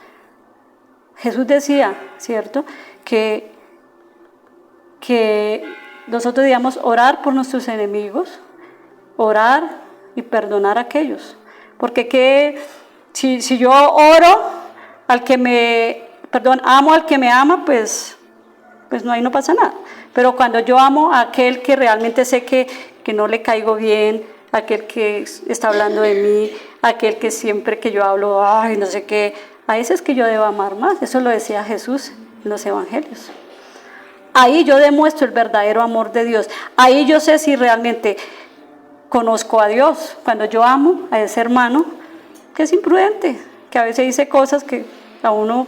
Jesús decía, ¿cierto?, que nosotros debíamos orar por nuestros enemigos, orar y perdonar a aquellos. Porque si yo oro al que amo al que me ama, pues no pasa nada. Pero cuando yo amo a aquel que realmente sé que no le caigo bien, aquel que está hablando de mí, aquel que siempre que yo hablo, no sé qué, a ese es que yo debo amar más. Eso lo decía Jesús en los evangelios. Ahí yo demuestro el verdadero amor de Dios. Ahí yo sé si realmente conozco a Dios. Cuando yo amo a ese hermano que es imprudente, que a veces dice cosas que a uno...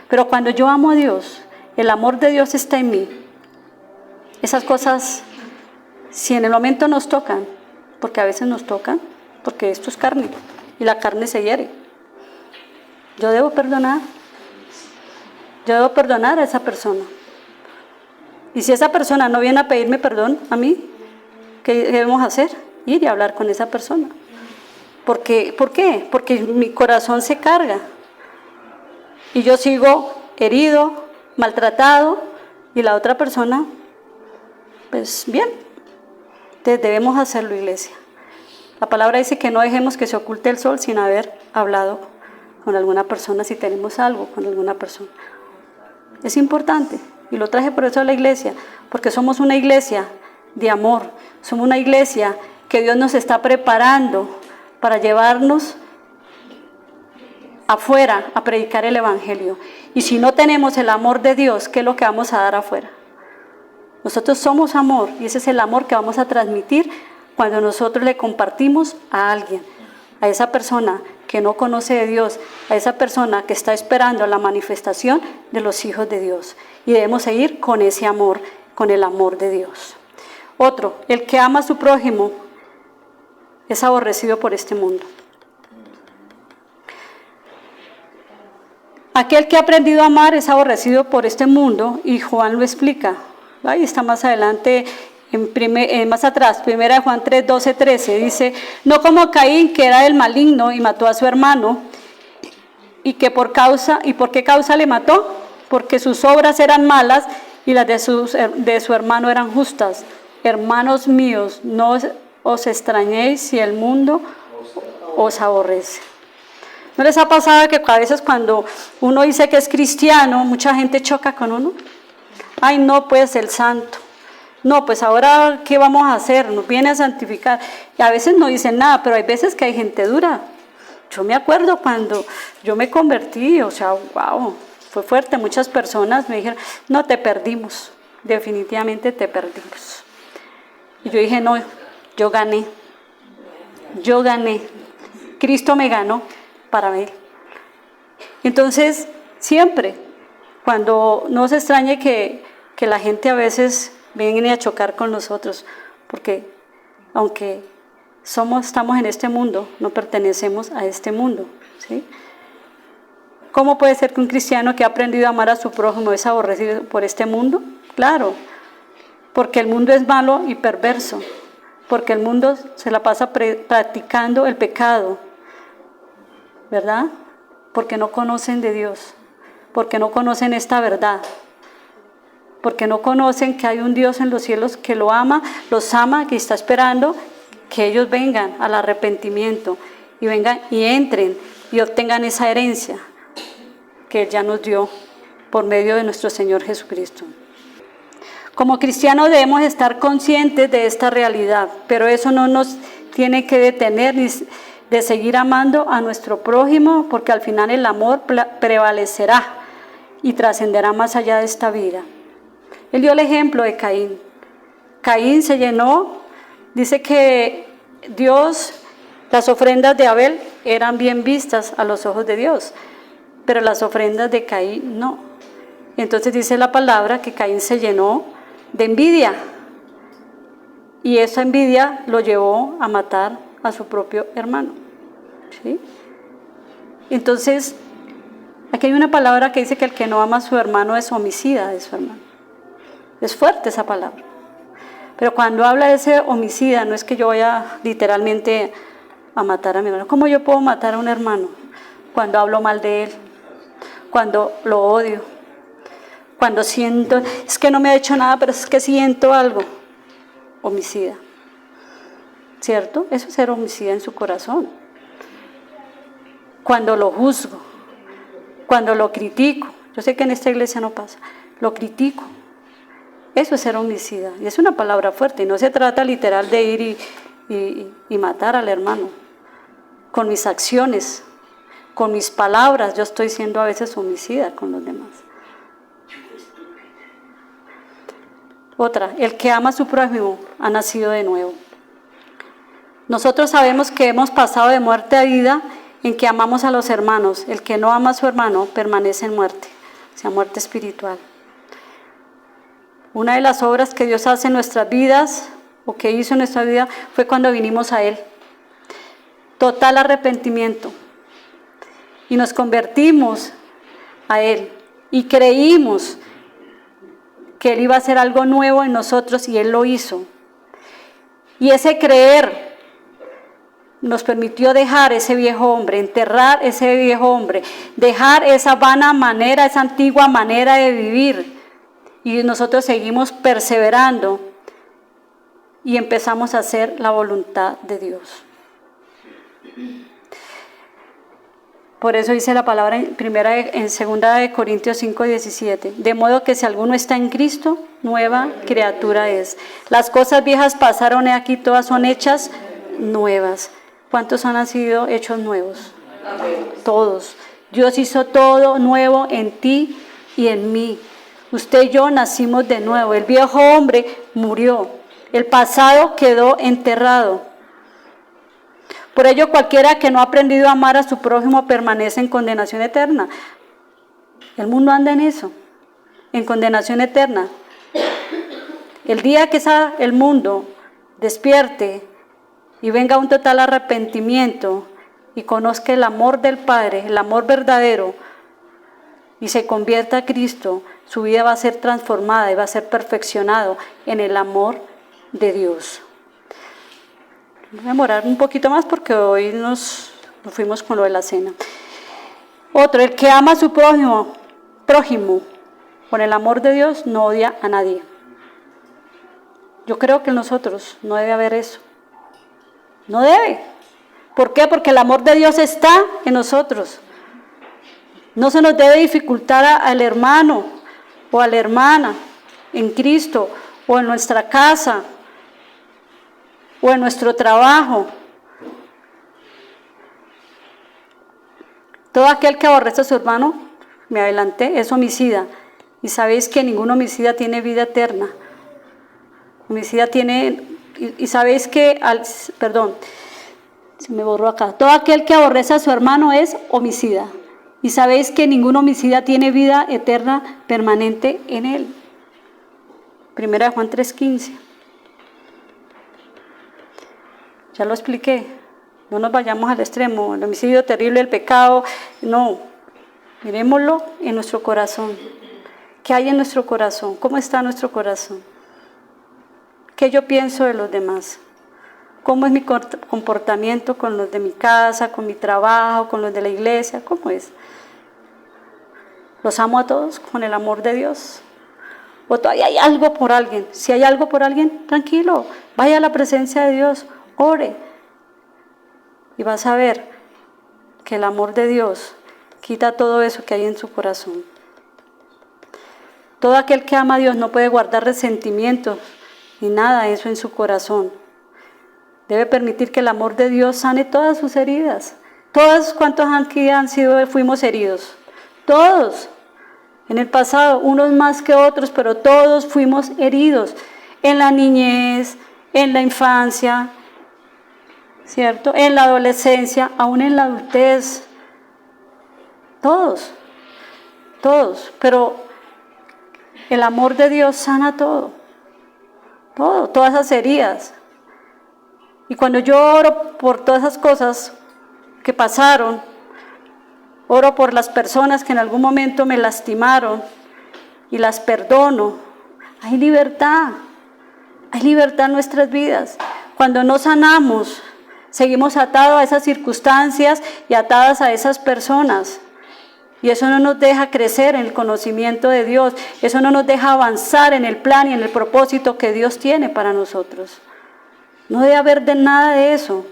Pero cuando yo amo a Dios, el amor de Dios está en mí. Esas cosas, si en el momento nos tocan, porque a veces nos tocan, porque esto es carne y la carne se hiere, yo debo perdonar. Yo debo perdonar a esa persona. Y si esa persona no viene a pedirme perdón a mí, ¿qué debemos hacer? Ir y hablar con esa persona. ¿Por qué? Porque mi corazón se carga. Y yo sigo herido, maltratado, y la otra persona, pues bien. Entonces debemos hacerlo, iglesia. La palabra dice que no dejemos que se oculte el sol sin haber hablado con alguna persona, si tenemos algo con alguna persona. Es importante, y lo traje por eso a la iglesia, porque somos una iglesia de amor, somos una iglesia que Dios nos está preparando para llevarnos afuera a predicar el evangelio. Y si no tenemos el amor de Dios, ¿qué es lo que vamos a dar afuera? Nosotros somos amor, y ese es el amor que vamos a transmitir cuando nosotros le compartimos a alguien, a esa persona que no conoce de Dios, a esa persona que está esperando la manifestación de los hijos de Dios. Y debemos seguir con ese amor, con el amor de Dios. Otro, el que ama a su prójimo es aborrecido por este mundo. Aquel que ha aprendido a amar es aborrecido por este mundo, y Juan lo explica. Ahí está más adelante, más atrás, 1 Juan 3, 12, 13, dice: no como Caín, que era del maligno y mató a su hermano, ¿y por qué causa le mató? Porque sus obras eran malas y las de su hermano eran justas. Hermanos míos, no os extrañéis si el mundo os aborrece. ¿No les ha pasado que a veces cuando uno dice que es cristiano, mucha gente choca con uno? Ay, no, pues el santo. No, pues ahora, ¿qué vamos a hacer? Nos viene a santificar. Y a veces no dicen nada, pero hay veces que hay gente dura. Yo me acuerdo cuando yo me convertí, o sea, wow, fue fuerte. Muchas personas me dijeron: no, te perdimos, definitivamente te perdimos. Y yo dije: no, yo gané. Cristo me ganó para Él. Entonces, siempre, cuando no se extrañe que la gente a veces viene a chocar con nosotros, porque aunque estamos en este mundo, no pertenecemos a este mundo, ¿sí? ¿Cómo puede ser que un cristiano que ha aprendido a amar a su prójimo es aborrecido por este mundo? Claro, porque el mundo es malo y perverso, porque el mundo se la pasa practicando el pecado, ¿verdad? Porque no conocen de Dios, porque no conocen esta verdad, porque no conocen que hay un Dios en los cielos que los ama, que está esperando que ellos vengan al arrepentimiento y vengan y entren y obtengan esa herencia que Él ya nos dio por medio de nuestro Señor Jesucristo. Como cristianos debemos estar conscientes de esta realidad, pero eso no nos tiene que detener ni de seguir amando a nuestro prójimo, porque al final el amor prevalecerá y trascenderá más allá de esta vida. Él dio el ejemplo de Caín. Caín se llenó, dice que las ofrendas de Abel eran bien vistas a los ojos de Dios, pero las ofrendas de Caín no. Entonces dice la palabra que Caín se llenó de envidia, y esa envidia lo llevó a matar a su propio hermano, ¿sí? Entonces, Aquí hay una palabra que dice que el que no ama a su hermano es homicida de su hermano. Es fuerte esa palabra. Pero cuando habla de ese homicida, no es que yo vaya literalmente a matar a mi hermano. ¿Cómo yo puedo matar a un hermano? Cuando hablo mal de él, cuando lo odio, cuando siento, es que no me ha hecho nada, pero es que siento algo. Homicida. ¿Cierto? Eso es ser homicida en su corazón. Cuando lo juzgo, cuando lo critico, yo sé que en esta iglesia no pasa, lo critico. Eso es ser homicida. Y es una palabra fuerte. Y no se trata literal de ir y matar al hermano. Con mis acciones, con mis palabras, yo estoy siendo a veces homicida con los demás. Otra, el que ama a su prójimo ha nacido de nuevo. Nosotros sabemos que hemos pasado de muerte a vida en que amamos a los hermanos. El que no ama a su hermano permanece en muerte, o sea, muerte espiritual. Una de las obras que Dios hace en nuestras vidas, o que hizo en nuestra vida, fue cuando vinimos a Él. Total arrepentimiento. Y nos convertimos a Él. Y creímos que Él iba a hacer algo nuevo en nosotros y Él lo hizo. Y ese creer nos permitió dejar ese viejo hombre, enterrar ese viejo hombre, dejar esa vana manera, esa antigua manera de vivir. Y nosotros seguimos perseverando y empezamos a hacer la voluntad de Dios. Por eso dice la palabra en 2 Corintios 5:17. De modo que si alguno está en Cristo, nueva criatura es. Las cosas viejas pasaron, y aquí todas son hechas nuevas. ¿Cuántos han sido hechos nuevos? Todos. Dios hizo todo nuevo en ti y en mí. Usted y yo nacimos de nuevo. El viejo hombre murió. El pasado quedó enterrado. Por ello, cualquiera que no ha aprendido a amar a su prójimo permanece en condenación eterna. El mundo anda en eso, en condenación eterna. El día que el mundo despierte y venga un total arrepentimiento y conozca el amor del Padre, el amor verdadero, y se convierta a Cristo, su vida va a ser transformada y va a ser perfeccionado en el amor de Dios. Voy a demorar un poquito más porque hoy nos fuimos con lo de la cena. Otro, el que ama a su prójimo, con el amor de Dios, no odia a nadie. Yo creo que en nosotros no debe haber eso. No debe. ¿Por qué? Porque el amor de Dios está en nosotros. No se nos debe dificultar al hermano o a la hermana en Cristo o en nuestra casa o en nuestro trabajo. Todo aquel que aborrece a su hermano, me adelanté, es homicida. Y sabéis que ningún homicida tiene vida eterna. Homicida tiene, y sabéis que, se me borró acá. Todo aquel que aborrece a su hermano es homicida. Y sabéis que ningún homicida tiene vida eterna permanente en él. 1 Juan 3:15. Ya lo expliqué. No nos vayamos al extremo. El homicidio terrible, el pecado. No. Miremoslo en nuestro corazón. ¿Qué hay en nuestro corazón? ¿Cómo está nuestro corazón? ¿Qué yo pienso de los demás? ¿Cómo es mi comportamiento con los de mi casa, con mi trabajo, con los de la iglesia? ¿Cómo es? ¿Los amo a todos con el amor de Dios? ¿O todavía hay algo por alguien? Si hay algo por alguien, tranquilo, vaya a la presencia de Dios, ore. Y vas a ver que el amor de Dios quita todo eso que hay en su corazón. Todo aquel que ama a Dios no puede guardar resentimientos ni nada de eso en su corazón. Debe permitir que el amor de Dios sane todas sus heridas. Todos cuantos aquí fuimos heridos. Todos. En el pasado, unos más que otros, pero todos fuimos heridos. En la niñez, en la infancia, ¿cierto? En la adolescencia, aún en la adultez. Todos. Pero el amor de Dios sana todo. Todas esas heridas. Y cuando yo oro por todas esas cosas que pasaron, Oro por las personas que en algún momento me lastimaron y las perdono. Hay libertad en nuestras vidas. Cuando no sanamos, seguimos atados a esas circunstancias y atadas a esas personas. Y eso no nos deja crecer en el conocimiento de Dios. Eso no nos deja avanzar en el plan y en el propósito que Dios tiene para nosotros. No debe haber de nada de eso.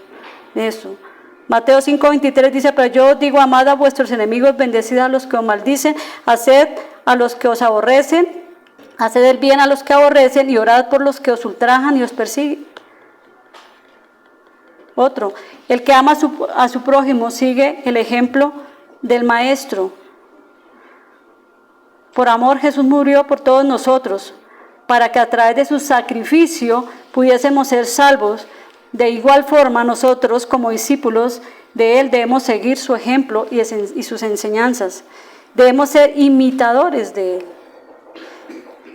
Mateo 5:23 dice, pero yo os digo, amad a vuestros enemigos, bendecid a los que os maldicen, haced a los que os aborrecen, haced el bien a los que aborrecen y orad por los que os ultrajan y os persiguen. Otro, el que ama a su prójimo sigue el ejemplo del Maestro. Por amor Jesús murió por todos nosotros, para que a través de su sacrificio pudiésemos ser salvos. De igual forma nosotros como discípulos de Él debemos seguir su ejemplo y sus enseñanzas. Debemos ser imitadores de Él.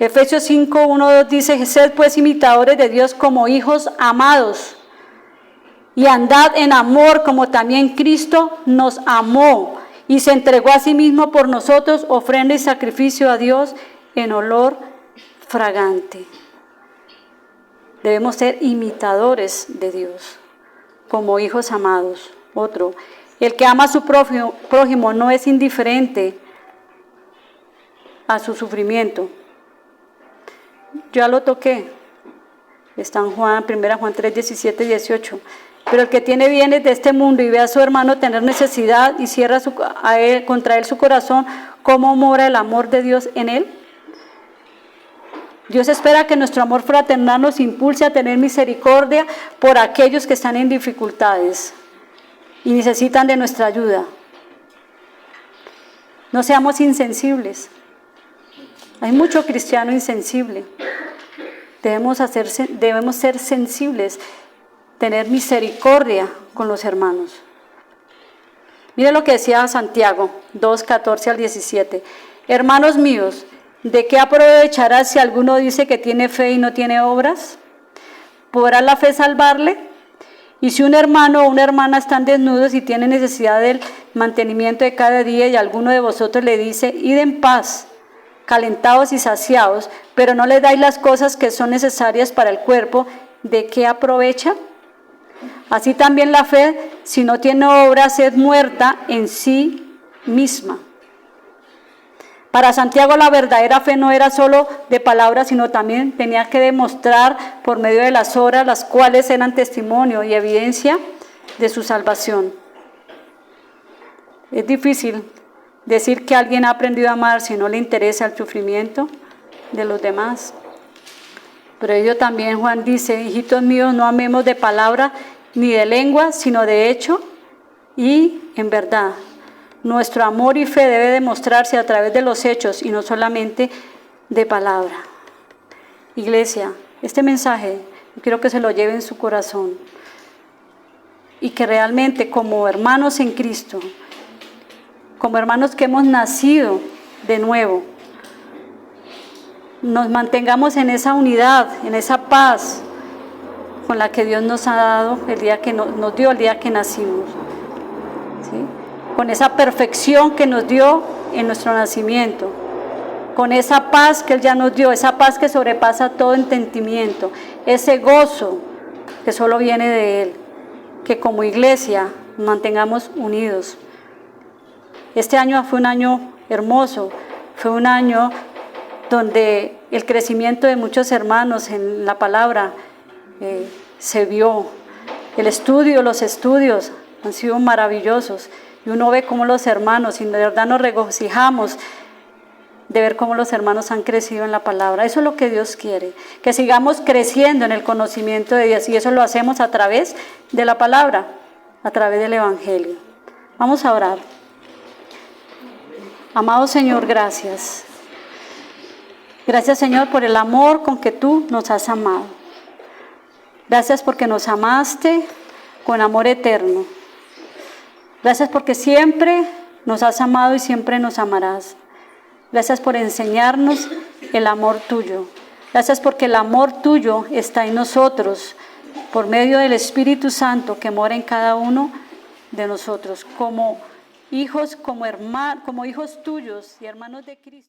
Efesios 5:1-2 dice, sed pues imitadores de Dios como hijos amados y andad en amor como también Cristo nos amó y se entregó a sí mismo por nosotros, ofrenda y sacrificio a Dios en olor fragante. Debemos ser imitadores de Dios, como hijos amados. Otro, el que ama a su prójimo no es indiferente a su sufrimiento. Ya lo toqué. Está en 1 Juan 3, 17 y 18. Pero el que tiene bienes de este mundo y ve a su hermano tener necesidad y cierra contra él su corazón, ¿cómo mora el amor de Dios en él? Dios espera que nuestro amor fraternal nos impulse a tener misericordia por aquellos que están en dificultades y necesitan de nuestra ayuda. No seamos insensibles. Hay mucho cristiano insensible. Debemos ser sensibles, tener misericordia con los hermanos. Mire lo que decía Santiago 2:14-17. Hermanos míos, ¿de qué aprovechará si alguno dice que tiene fe y no tiene obras? ¿Podrá la fe salvarle? Y si un hermano o una hermana están desnudos y tienen necesidad del mantenimiento de cada día y alguno de vosotros le dice, id en paz, calentados y saciados, pero no le dais las cosas que son necesarias para el cuerpo, ¿de qué aprovecha? Así también la fe, si no tiene obras, es muerta en sí misma. Para Santiago la verdadera fe no era solo de palabras, sino también tenía que demostrar por medio de las obras, las cuales eran testimonio y evidencia de su salvación. Es difícil decir que alguien ha aprendido a amar si no le interesa el sufrimiento de los demás. Pero ello también Juan dice, hijitos míos, no amemos de palabra ni de lengua, sino de hecho y en verdad. Nuestro amor y fe debe demostrarse a través de los hechos y no solamente de palabra. Iglesia, este mensaje yo quiero que se lo lleve en su corazón y que realmente como hermanos en Cristo, como hermanos que hemos nacido de nuevo, nos mantengamos en esa unidad, en esa paz con la que Dios nos ha dado el día que nos dio el día que nacimos, ¿sí? Con esa perfección que nos dio en nuestro nacimiento, con esa paz que Él ya nos dio, esa paz que sobrepasa todo entendimiento, ese gozo que solo viene de Él, que como iglesia nos mantengamos unidos. Este año fue un año hermoso, fue un año donde el crecimiento de muchos hermanos en la palabra se vio. Los estudios han sido maravillosos y uno ve cómo los hermanos, y de verdad nos regocijamos de ver cómo los hermanos han crecido en la palabra. Eso es lo que Dios quiere, que sigamos creciendo en el conocimiento de Dios, y eso lo hacemos a través de la palabra, a través del Evangelio. Vamos a orar. Amado Señor, gracias. Gracias, Señor, por el amor con que tú nos has amado. Gracias porque nos amaste con amor eterno. Gracias porque siempre nos has amado y siempre nos amarás. Gracias por enseñarnos el amor tuyo. Gracias porque el amor tuyo está en nosotros por medio del Espíritu Santo que mora en cada uno de nosotros. Como hijos como hijos tuyos y hermanos de Cristo.